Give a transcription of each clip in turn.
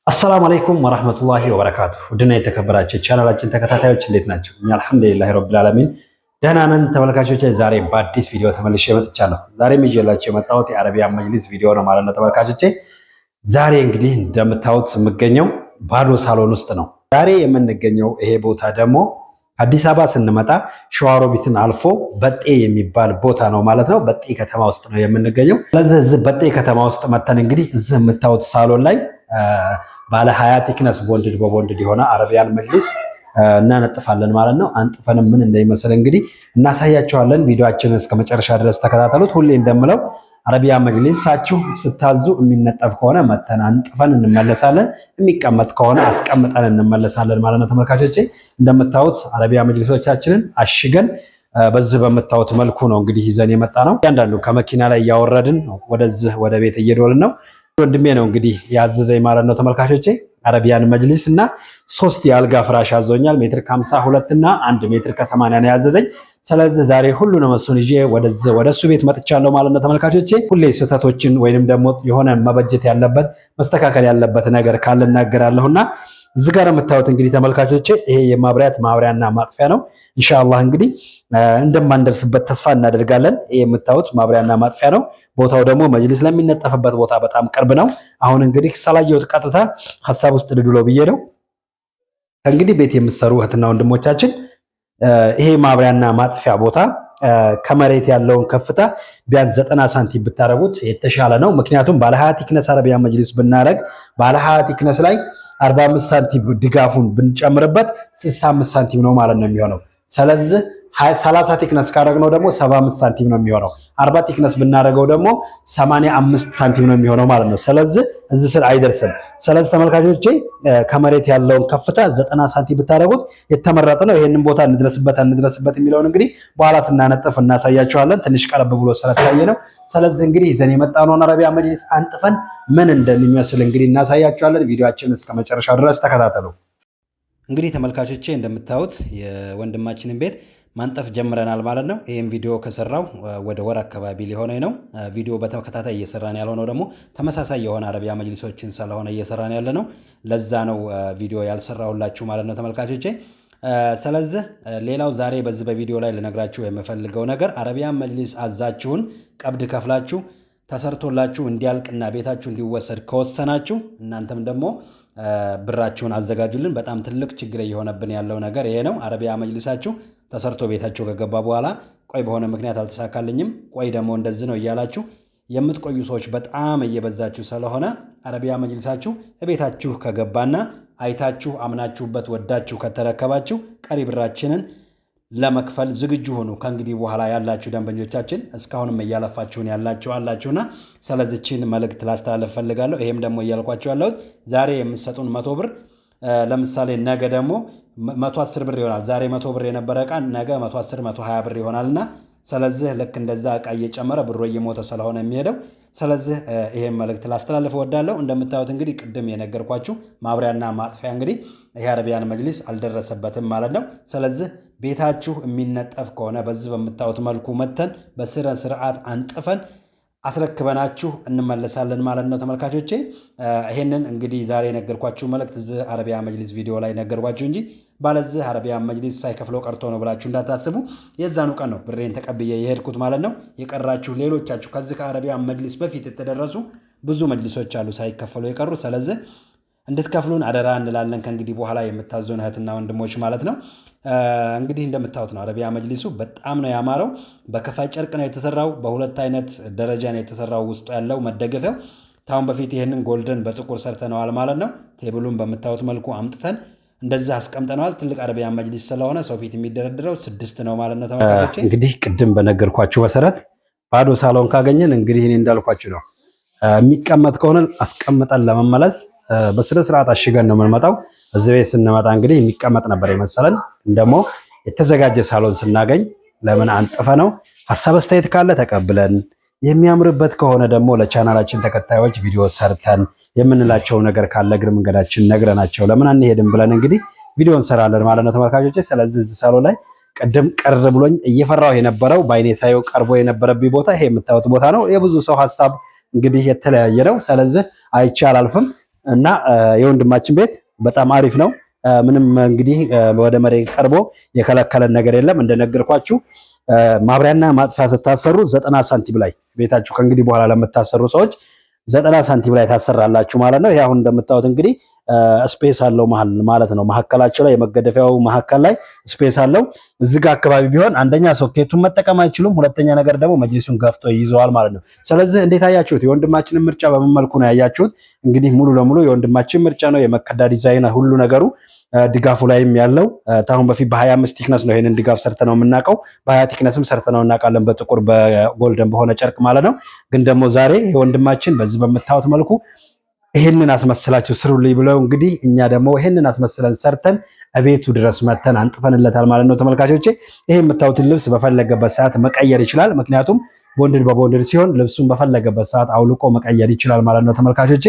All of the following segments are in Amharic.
አሰላሙ አለይኩም ወራህመቱላሂ ወበረካቱ። ውድና የተከበራችሁ ቻናላችን ተከታታዮች እንዴት ናቸው? እኛ አልሐምዱሊላሂ ረብል ዓለሚን ደህና ነን። ተመልካቾች ዛሬ በአዲስ ቪዲዮ ተመልሼ መጥቻለሁ። ዛሬም ይዤላችሁ የመጣሁት የአረቢያን መጅሊስ ቪዲዮ ነው ማለት ነው ተመልካቾቼ። ዛሬ እንግዲህ እንደምታዩት የምገኘው ባዶ ሳሎን ውስጥ ነው። ዛሬ የምንገኘው ይሄ ቦታ ደግሞ አዲስ አበባ ስንመጣ ሸዋሮቢትን አልፎ በጤ የሚባል ቦታ ነው ማለት ነው። በጤ ከተማ ውስጥ ነው የምንገኘው። ስለዚህ በጤ ከተማ ውስጥ መተን እንግዲህ እዚህ የምታዩት ሳሎን ላይ ባለ 20 ቲክነስ ቦንድድ በቦንድድ የሆነ አረቢያን መጅሊስ እናነጥፋለን ማለት ነው። አንጥፈንም ምን እንደሚመስል እንግዲህ እናሳያቸዋለን። ቪዲዮአችንን እስከ መጨረሻ ድረስ ተከታተሉት። ሁሌ እንደምለው አረቢያን መጅሊሳችሁ ስታዙ የሚነጠፍ ከሆነ መተን አንጥፈን እንመለሳለን፣ የሚቀመጥ ከሆነ አስቀምጠን እንመለሳለን ማለት ነው ተመልካቾቼ። እንደምታዩት አረቢያን መጅሊሶቻችንን አሽገን በዚህ በምታዩት መልኩ ነው እንግዲህ ይዘን የመጣ ነው። እያንዳንዱ ከመኪና ላይ እያወረድን ወደዚህ ወደ ቤት እየዶልን ነው። ወንድሜ ነው እንግዲህ ያዘዘኝ ማለት ነው ተመልካቾቼ። አረቢያን መጅሊስ እና 3 የአልጋ ፍራሽ አዞኛል። ሜትር ከ52 እና 1 ሜትር ከ80 ነው ያዘዘኝ። ስለዚህ ዛሬ ሁሉንም እሱን ይዤ ወደሱ ቤት መጥቻለሁ ማለት ነው ተመልካቾቼ። ሁሌ ስህተቶችን ወይንም ደግሞ የሆነ መበጀት ያለበት መስተካከል ያለበት ነገር ካለ እናገራለሁና እዚህ ጋር የምታዩት እንግዲህ ተመልካቾቼ ይሄ ማብሪያና ማጥፊያ ነው። ኢንሻአላህ እንግዲህ እንደማንደርስበት ተስፋ እናደርጋለን። ይሄ የምታዩት ማብሪያና ማጥፊያ ነው። ቦታው ደግሞ መጅሊስ ለሚነጠፍበት ቦታ በጣም ቅርብ ነው። አሁን እንግዲህ ሳላየሁት ቀጥታ ሐሳብ ውስጥ ልድሎ ብዬ ነው። እንግዲህ ቤት የምትሰሩ እህትና ወንድሞቻችን ይሄ ማብሪያና ማጥፊያ ቦታ ከመሬት ያለውን ከፍታ ቢያንስ 90 ሳንቲም ብታረጉት የተሻለ ነው። ምክንያቱም ባለ 20 ቲክነስ አረቢያን መጅሊስ ብናረግ ባለ 20 ቲክነስ ላይ 45 ሳንቲም ድጋፉን ብንጨምርበት 65 ሳንቲም ነው ማለት ነው የሚሆነው። ስለዚህ 30 ቲክነስ ካረግነው ደግሞ 75 ሳንቲም ነው የሚሆነው። 40 ቲክነስ ብናረገው ደግሞ 85 ሳንቲም ነው የሚሆነው ማለት ነው። ስለዚህ እዚህ ስር አይደርስም። ስለዚህ ተመልካቾቼ ከመሬት ያለውን ከፍታ 90 ሳንቲም ብታረጉት የተመረጠ ነው። ይሄንን ቦታ እንድረስበት የሚለውን እንግዲህ በኋላ ስናነጥፍ እናሳያቸዋለን። ትንሽ ቀረብ ብሎ ስለታየ ነው። ስለዚህ እንግዲህ ይዘን የመጣነውን አረቢያን መጅሊስ አንጥፈን ምን እንደሚመስል እንግዲህ እናሳያቸዋለን። ቪዲዮአችንን እስከ መጨረሻው ድረስ ተከታተሉ። እንግዲህ ተመልካቾቼ እንደምታዩት የወንድማችንን ቤት ማንጠፍ ጀምረናል ማለት ነው። ይህም ቪዲዮ ከሰራው ወደ ወር አካባቢ ሊሆነኝ ነው። ቪዲዮ በተከታታይ እየሰራን ያልሆነው ደግሞ ተመሳሳይ የሆነ አረቢያን መጅሊሶችን ስለሆነ እየሰራን ያለ ነው። ለዛ ነው ቪዲዮ ያልሰራሁላችሁ ማለት ነው ተመልካቾቼ። ስለዚህ ሌላው ዛሬ በዚህ በቪዲዮ ላይ ልነግራችሁ የምፈልገው ነገር አረቢያን መጅሊስ አዛችሁን ቀብድ ከፍላችሁ ተሰርቶላችሁ እንዲያልቅና ቤታችሁ እንዲወሰድ ከወሰናችሁ እናንተም ደግሞ ብራችሁን አዘጋጁልን። በጣም ትልቅ ችግር እየሆነብን ያለው ነገር ይሄ ነው። አረቢያን መጅሊሳችሁ ተሰርቶ ቤታችሁ ከገባ በኋላ ቆይ በሆነ ምክንያት አልተሳካልኝም፣ ቆይ ደግሞ እንደዚህ ነው እያላችሁ የምትቆዩ ሰዎች በጣም እየበዛችሁ ስለሆነ አረቢያን መጅሊሳችሁ ቤታችሁ ከገባና አይታችሁ አምናችሁበት ወዳችሁ ከተረከባችሁ ቀሪ ብራችንን ለመክፈል ዝግጁ ሆኑ። ከእንግዲህ በኋላ ያላችሁ ደንበኞቻችን እስካሁንም እያለፋችሁን ያላችሁ አላችሁና ስለዚህችን መልእክት ላስተላለፍ ፈልጋለሁ። ይሄም ደግሞ እያልኳችሁ ያለሁት ዛሬ የምትሰጡን 100 ብር ለምሳሌ ነገ ደግሞ 110 ብር ይሆናል። ዛሬ 100 ብር የነበረ ዕቃ ነገ 110 120 ብር ይሆናልና ስለዚህ ልክ እንደዛ ዕቃ እየጨመረ ብሮ እየሞተ ስለሆነ የሚሄደው ስለዚህ ይሄን መልእክት ላስተላልፍ እወዳለሁ። እንደምታዩት እንግዲህ ቅድም የነገርኳችሁ ማብሪያና ማጥፊያ እንግዲህ ይሄ አረቢያን መጅሊስ አልደረሰበትም ማለት ነው። ስለዚህ ቤታችሁ የሚነጠፍ ከሆነ በዚህ በምታዩት መልኩ መተን በስነ ስርዓት አንጥፈን አስረክበናችሁ እንመለሳለን ማለት ነው ተመልካቾቼ። ይሄንን እንግዲህ ዛሬ የነገርኳችሁ መልእክት እዚህ አረቢያን መጅሊስ ቪዲዮ ላይ ነገርኳችሁ እንጂ ባለዚህ አረቢያን መጅሊስ ሳይከፍለው ቀርቶ ነው ብላችሁ እንዳታስቡ። የዛኑ ቀን ነው ብሬን ተቀብዬ የሄድኩት ማለት ነው። የቀራችሁ ሌሎቻችሁ ከዚህ ከአረቢያን መጅሊስ በፊት የተደረሱ ብዙ መጅሊሶች አሉ ሳይከፈሉ የቀሩ። ስለዚህ እንድትከፍሉን አደራ እንላለን ከእንግዲህ በኋላ የምታዙን እህትና ወንድሞች ማለት ነው። እንግዲህ እንደምታዩት ነው አረቢያን መጅሊሱ በጣም ነው ያማረው። በከፋይ ጨርቅ ነው የተሰራው። በሁለት አይነት ደረጃ ነው የተሰራው። ውስጡ ያለው መደገፊያው ታውን በፊት ይሄንን ጎልደን በጥቁር ሰርተነዋል ማለት ነው። ቴብሉን በምታዩት መልኩ አምጥተን እንደዚህ አስቀምጠነዋል። ትልቅ አረቢያን መጅሊስ ስለሆነ ሰው ፊት የሚደረድረው 6 ነው ማለት ነው ተመልካቾቼ። እንግዲህ ቅድም በነገርኳችሁ መሰረት ባዶ ሳሎን ካገኘን እንግዲህ እኔ እንዳልኳችሁ ነው የሚቀመጥ ከሆነ አስቀምጠን ለመመለስ በስነ ስርዓት አሽገን ነው የምንመጣው። እዚህ ቤት ስንመጣ እንግዲህ የሚቀመጥ ነበር የመሰለን። ደግሞ የተዘጋጀ ሳሎን ስናገኝ ለምን አንጥፈ ነው ሐሳብ አስተያየት ካለ ተቀብለን የሚያምርበት ከሆነ ደግሞ ለቻናላችን ተከታዮች ቪዲዮ ሰርተን የምንላቸው ነገር ካለ እግር መንገዳችን ነግረናቸው ለምን አንሄድም ብለን እንግዲህ ቪዲዮ እንሰራለን ማለት ነው ተመልካቾቼ። ስለዚህ እዚህ ሳሎን ላይ ቅድም ቀር ብሎኝ እየፈራው የነበረው ባይኔ ሳይው ቀርቦ የነበረብኝ ቦታ ይሄ የምታዩት ቦታ ነው። የብዙ ሰው ሐሳብ እንግዲህ የተለያየ ነው። ስለዚህ አይቼ አላልፍም። እና የወንድማችን ቤት በጣም አሪፍ ነው። ምንም እንግዲህ ወደ መሬት ቀርቦ የከለከለን ነገር የለም። እንደነገርኳችሁ ማብሪያና ማጥፊያ ስታሰሩ 90 ሳንቲም ላይ ቤታችሁ ከእንግዲህ በኋላ ለምታሰሩ ሰዎች 90 ሳንቲም ላይ ታሰራላችሁ ማለት ነው። ይሄ አሁን እንደምታዩት እንግዲህ ስፔስ አለው ማለት ነው። መሀከላቸው ላይ የመገደፊያው መሀከል ላይ ስፔስ አለው። እዚህ ጋር አካባቢ ቢሆን አንደኛ ሶኬቱን መጠቀም አይችሉም፣ ሁለተኛ ነገር ደግሞ መጅሊሱን ገፍቶ ይይዘዋል ማለት ነው። ስለዚህ እንዴት አያችሁት? የወንድማችንን ምርጫ በምን መልኩ ነው ያያችሁት? እንግዲህ ሙሉ ለሙሉ የወንድማችን ምርጫ ነው። የመከዳ ዲዛይን ሁሉ ነገሩ ድጋፉ ላይም ያለው ታሁን በፊት በ25 ቲክነስ ነው ይሄንን ድጋፍ ሰርተነው የምናውቀው። በ20 ቲክነስም ሰርተነው እናውቃለን፣ በጥቁር በጎልደን በሆነ ጨርቅ ማለት ነው። ግን ደግሞ ዛሬ የወንድማችን በዚህ በምታዩት መልኩ ይሄንን አስመስላችሁ ስሩልኝ ብለው እንግዲህ እኛ ደግሞ ይሄንን አስመስለን ሰርተን እቤቱ ድረስ መተን አንጥፈንለታል ማለት ነው። ተመልካቾቼ ይሄ የምታዩትን ልብስ በፈለገበት ሰዓት መቀየር ይችላል። ምክንያቱም ቦንድድ በቦንድድ ሲሆን ልብሱን በፈለገበት ሰዓት አውልቆ መቀየር ይችላል ማለት ነው። ተመልካቾቼ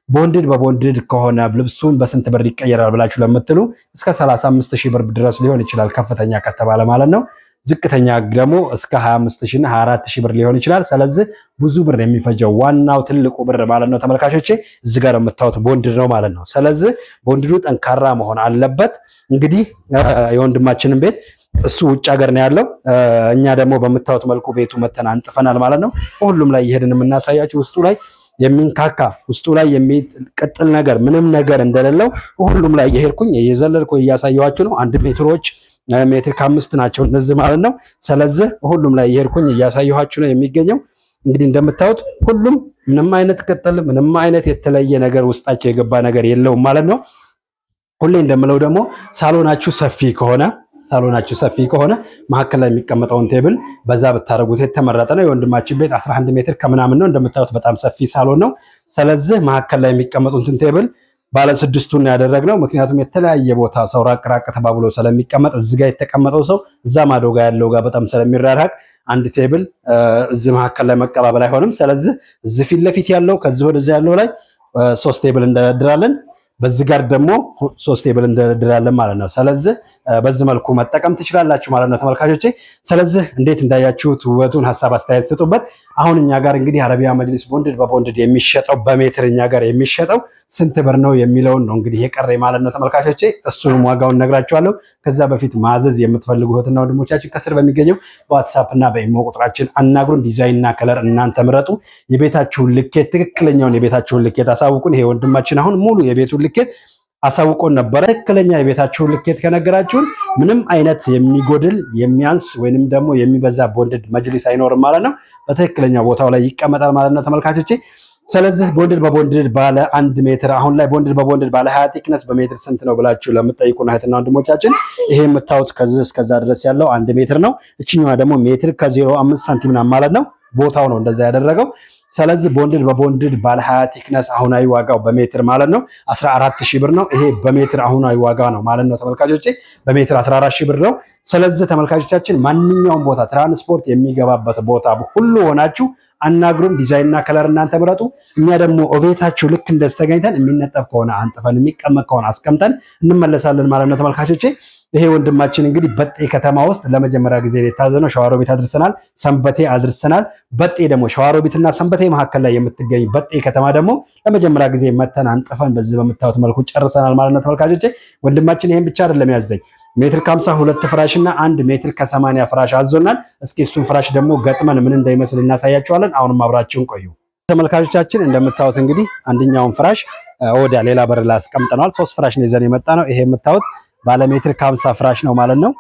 ቦንድድ በቦንድድ ከሆነ ልብሱን በስንት ብር ይቀየራል ብላችሁ ለምትሉ እስከ 35,000 ብር ድረስ ሊሆን ይችላል፣ ከፍተኛ ከተባለ ማለት ነው። ዝቅተኛ ደግሞ እስከ 25,000 እና 24,000 ብር ሊሆን ይችላል። ስለዚህ ብዙ ብር የሚፈጀው ዋናው ትልቁ ብር ማለት ነው ተመልካቾቼ እዚህ ጋር የምታዩት ቦንድድ ነው ማለት ነው። ስለዚህ ቦንድዱ ጠንካራ መሆን አለበት። እንግዲህ የወንድማችንን ቤት እሱ ውጭ ሀገር ነው ያለው፣ እኛ ደግሞ በምታዩት መልኩ ቤቱ መተን አንጥፈናል ማለት ነው። ሁሉም ላይ ይሄድን የምናሳያችሁ ውስጡ ላይ የሚንካካ ውስጡ ላይ የሚቀጥል ነገር ምንም ነገር እንደሌለው ሁሉም ላይ የሄድኩኝ እየዘለልኩ እያሳየኋችሁ ነው። 1 ሜትሮች ሜትር ከ5 ናቸው እነዚህ ማለት ነው። ስለዚህ ሁሉም ላይ የሄድኩኝ እያሳየኋችሁ ነው የሚገኘው። እንግዲህ እንደምታዩት ሁሉም ምንም አይነት ቅጥል ምንም አይነት የተለየ ነገር ውስጣቸው የገባ ነገር የለውም ማለት ነው። ሁሌ እንደምለው ደግሞ ሳሎናችሁ ሰፊ ከሆነ መሀከል ላይ የሚቀመጠውን ቴብል በዛ ብታረጉት የተመረጠ ነው። የወንድማችን ቤት 11 ሜትር ከምናምን ነው እንደምታዩት፣ በጣም ሰፊ ሳሎን ነው። ስለዚህ መሀከል ላይ የሚቀመጡትን ቴብል ባለ 6ቱን ያደረግነው ምክንያቱም የተለያየ ቦታ ሰው ራቅ ተባብሎ ስለሚቀመጥ እዚህ ጋር የተቀመጠው ሰው እዛ ማዶ ጋር ያለው ጋር በጣም ስለሚራራቅ አንድ ቴብል እዚህ መሀከል ላይ መቀባበል አይሆንም። ስለዚህ እዚህ ፊት ለፊት ያለው ከዚህ ወደዚህ ያለው ላይ 3 ቴብል እንደረድራለን፣ በዚህ ጋር ደግሞ 3 ቴብል እንደረድራለን ማለት ነው። ስለዚህ በዚህ መልኩ መጠቀም ትችላላችሁ ማለት ነው ተመልካቾቼ። ስለዚህ እንዴት እንዳያችሁት ውበቱን ሀሳብ አስተያየት ስጡበት። አሁን እኛ ጋር እንግዲህ አረቢያ መጅሊስ ቦንድድ በቦንድድ የሚሸጠው በሜትር እኛ ጋር የሚሸጠው ስንት ብር ነው የሚለውን ነው እንግዲህ የቀረኝ ማለት ነው ተመልካቾቼ። እሱንም ዋጋውን ነግራችኋለሁ። ከዛ በፊት ማዘዝ የምትፈልጉ እህትና ወንድሞቻችን ከስር በሚገኘው በዋትስአፕ እና በኢሞ ቁጥራችን አናግሩን። ዲዛይንና ከለር እናንተ ምረጡ። የቤታችሁን ልኬት ትክክለኛውን የቤታችሁን ልኬት አሳውቁን። ይሄ ወንድማችን አሁን ሙሉ የቤቱን ልኬት አሳውቆን ነበረ። ትክክለኛ የቤታችሁን ልኬት ከነገራችሁን ምንም አይነት የሚጎድል የሚያንስ ወይንም ደግሞ የሚበዛ ቦንድድ መጅሊስ አይኖርም ማለት ነው። በትክክለኛ ቦታው ላይ ይቀመጣል ማለት ነው ተመልካቾቼ። ስለዚህ ቦንድድ በቦንድድ ባለ 1 ሜትር አሁን ላይ ቦንድድ በቦንድድ ባለ 20 ቲክነስ በሜትር ስንት ነው ብላችሁ ለምትጠይቁን እህትና ወንድሞቻችን ይሄ የምታዩት ከዚህ እስከዛ ድረስ ያለው 1 ሜትር ነው። እችኛዋ ደግሞ ሜትር ከ05 ሳንቲም ማለት ነው። ቦታው ነው እንደዛ ያደረገው። ስለዚህ ቦንድድ በቦንድድ ባለ 20 ቲክነስ አሁናዊ ዋጋው በሜትር ማለት ነው 14,000 ብር ነው። ይሄ በሜትር አሁናዊ ዋጋ ነው ማለት ነው ተመልካቾቼ፣ በሜትር 14,000 ብር ነው። ስለዚህ ተመልካቾቻችን ማንኛውም ቦታ ትራንስፖርት የሚገባበት ቦታ ሁሉ ሆናችሁ አናግሩን። ዲዛይንና ከለር እናንተ ምረጡ። እኛ ደግሞ ቤታችሁ ልክ እንደስተገኝተን የሚነጠፍ ከሆነ አንጥፈን የሚቀመጥ ከሆነ አስቀምጠን እንመለሳለን ማለት ነው ተመልካቾቼ። ይሄ ወንድማችን እንግዲህ በጤ ከተማ ውስጥ ለመጀመሪያ ጊዜ የታዘነው ሸዋሮቢት አድርሰናል፣ ሰንበቴ አድርሰናል። በጤ ደግሞ ሸዋሮቢትና ሰንበቴ መካከል ላይ የምትገኝ በጤ ከተማ ደግሞ ለመጀመሪያ ጊዜ መተን አንጥፈን በዚህ በምታዩት መልኩ ጨርሰናል ማለት ነው ተመልካቾቼ። ወንድማችን ይሄን ብቻ አይደለም ያዘኝ፣ ሜትር ከ50 2 ፍራሽ እና 1 ሜትር ከ80 ፍራሽ አዞናል። እስኪ እሱን ፍራሽ ደግሞ ገጥመን ምን እንደሚመስል እናሳያችኋለን። አሁንም አብራችሁን ቆዩ ተመልካቾቻችን። እንደምታዩት እንግዲህ አንደኛውን ፍራሽ ወዲያ ሌላ በር ላይ አስቀምጠናል። 3 ፍራሽ ነው ይዘን የመጣ ነው። ይሄ የምታዩት ባለ ሜትር ከ50 ፍራሽ ነው ማለት ነው።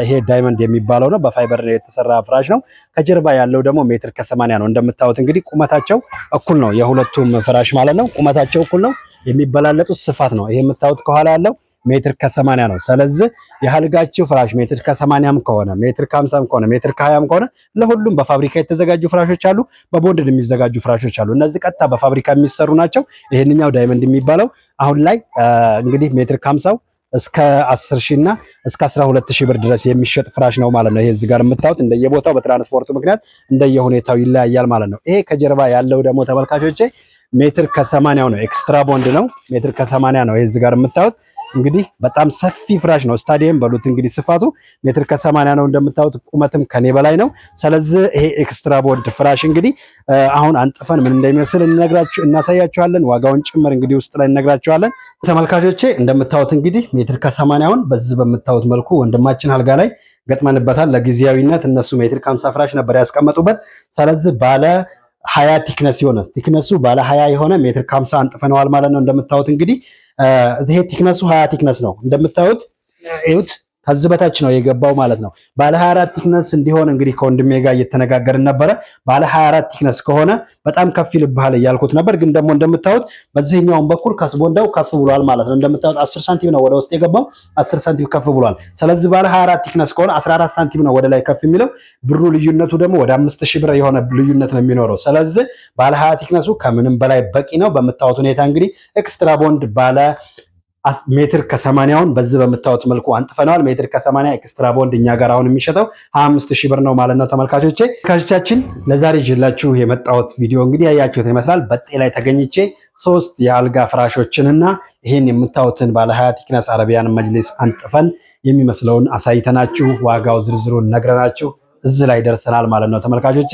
ይሄ ዳይመንድ የሚባለው ነው፣ በፋይበር የተሰራ ፍራሽ ነው። ከጀርባ ያለው ደግሞ ሜትር ከ80 ነው። እንደምታዩት እንግዲህ ቁመታቸው እኩል ነው፣ የሁለቱም ፍራሽ ማለት ነው። ቁመታቸው እኩል ነው፣ የሚበላለጡት ስፋት ነው። ይሄ የምታዩት ከኋላ ያለው ሜትር ከ80 ነው። ስለዚህ የአልጋችሁ ፍራሽ ሜትር ከ80ም ከሆነ ሜትር ከ50ም ከሆነ ሜትር ከ20ም ከሆነ ለሁሉም በፋብሪካ የተዘጋጁ ፍራሾች አሉ፣ በቦንድድ የሚዘጋጁ ፍራሾች አሉ። እነዚህ ቀጥታ በፋብሪካ የሚሰሩ ናቸው። ይሄንኛው ዳይመንድ የሚባለው አሁን ላይ እንግዲህ ሜትር ከ50 እስከ 10,000 እና እስከ 12,000 ብር ድረስ የሚሸጥ ፍራሽ ነው ማለት ነው። ይሄ እዚህ ጋር የምታዩት እንደየቦታው በትራንስፖርቱ ምክንያት እንደየሁኔታው ይለያያል ማለት ነው። ይሄ ከጀርባ ያለው ደግሞ ተመልካቾቼ ሜትር ከ80 ነው፣ ኤክስትራ ቦንድ ነው። ሜትር ከ80 ነው ይሄ እዚህ ጋር የምታዩት። እንግዲህ በጣም ሰፊ ፍራሽ ነው። ስታዲየም በሉት እንግዲህ ስፋቱ ሜትር ከ80 ነው እንደምታዩት፣ ቁመትም ከኔ በላይ ነው። ስለዚህ ይሄ ኤክስትራ ቦርድ ፍራሽ እንግዲህ አሁን አንጥፈን ምን እንደሚመስል እናሳያችኋለን። ዋጋውን ጭምር እንግዲህ ውስጥ ላይ እነግራችኋለን። ተመልካቾቼ እንደምታዩት እንግዲህ ሜትር ከ80ውን በዚህ በምታዩት መልኩ ወንድማችን አልጋ ላይ ገጥመንበታል። ለጊዜያዊነት እነሱ ሜትር ከ50 ፍራሽ ነበር ያስቀመጡበት። ስለዚህ ባለ 20 ቲክነስ የሆነ ቲክነሱ ባለ 20 የሆነ ሜትር ከ50 አንጥፈነዋል ማለት ነው። እንደምታዩት እንግዲህ ይሄ ቲክነሱ 20 ቲክነስ ነው እንደምታዩት እዩት። ከዚህ በታች ነው የገባው ማለት ነው። ባለ 24 ቲክነስ እንዲሆን እንግዲህ ከወንድሜ ጋር እየተነጋገርን ነበረ። ባለ 24 ቲክነስ ከሆነ በጣም ከፍ ይልብሃል እያልኩት ነበር። ግን ደግሞ እንደምታዩት በዚህኛውን በኩል ከስቦንዳው ከፍ ብሏል ማለት ነው። እንደምታዩት 10 ሳንቲም ነው ወደ ውስጥ የገባው፣ 10 ሳንቲም ከፍ ብሏል። ስለዚህ ባለ 24 ቲክነስ ከሆነ 14 ሳንቲም ነው ወደ ላይ ከፍ የሚለው። ብሩ ልዩነቱ ደግሞ ወደ 5000 ብር የሆነ ልዩነት ነው የሚኖረው። ስለዚህ ባለ 20 ቲክነሱ ከምንም በላይ በቂ ነው። በምታዩት ሁኔታ እንግዲህ ኤክስትራ ቦንድ ባለ ሜትር ከ80ውን በዚህ በምታዩት መልኩ አንጥፈነዋል። ሜትር ከ80 ኤክስትራ ቦንድ እኛ ጋር አሁን የሚሸጠው 25000 ብር ነው ማለት ነው። ተመልካቾቻችን ለዛሬ ይዤላችሁ የመጣሁት ቪዲዮ እንግዲህ ያያችሁትን ይመስላል። በጤ ላይ ተገኝቼ 3 የአልጋ ፍራሾችንና ይሄን የምታዩትን ባለ 20 ቲክነስ አረቢያን መጅሊስ አንጥፈን የሚመስለውን አሳይተናችሁ ዋጋው ዝርዝሩን ነግረናችሁ እዚህ ላይ ደርሰናል ማለት ነው። ተመልካቾቼ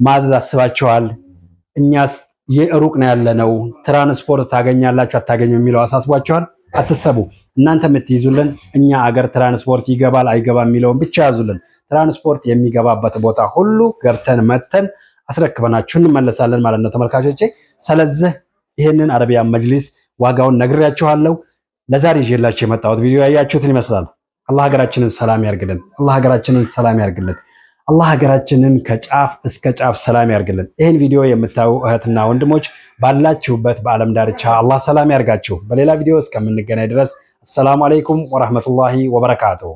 ማዘዝ አስባችኋል? እኛስ የሩቅ ነው ያለነው፣ ትራንስፖርት ታገኛላችሁ አታገኙ የሚለው አሳስቧችኋል? አትሰቡ። እናንተ የምትይዙልን እኛ አገር ትራንስፖርት ይገባል አይገባም የሚለውን ብቻ ያዙልን። ትራንስፖርት የሚገባበት ቦታ ሁሉ ገብተን መተን አስረክበናችሁ እንመለሳለን ማለት ነው ተመልካቾቼ። ስለዚህ ይህንን አረቢያን መጅሊስ ዋጋውን ነግሬያችኋለሁ። ለዛሬ ይዤላችሁ የመጣሁት ቪዲዮ ያያችሁትን ይመስላል። አላህ ሀገራችንን ሰላም ያርግልን። አላህ ሀገራችንን ሰላም ያርግልን። አላህ ሀገራችንን ከጫፍ እስከ ጫፍ ሰላም ያርግልን። ይህን ቪዲዮ የምታዩ እህትና ወንድሞች ባላችሁበት በዓለም ዳርቻ አላህ ሰላም ያርጋችሁ። በሌላ ቪዲዮ እስከምንገናኝ ድረስ አሰላሙ አለይኩም ወራህመቱላሂ ወበረካቱሁ።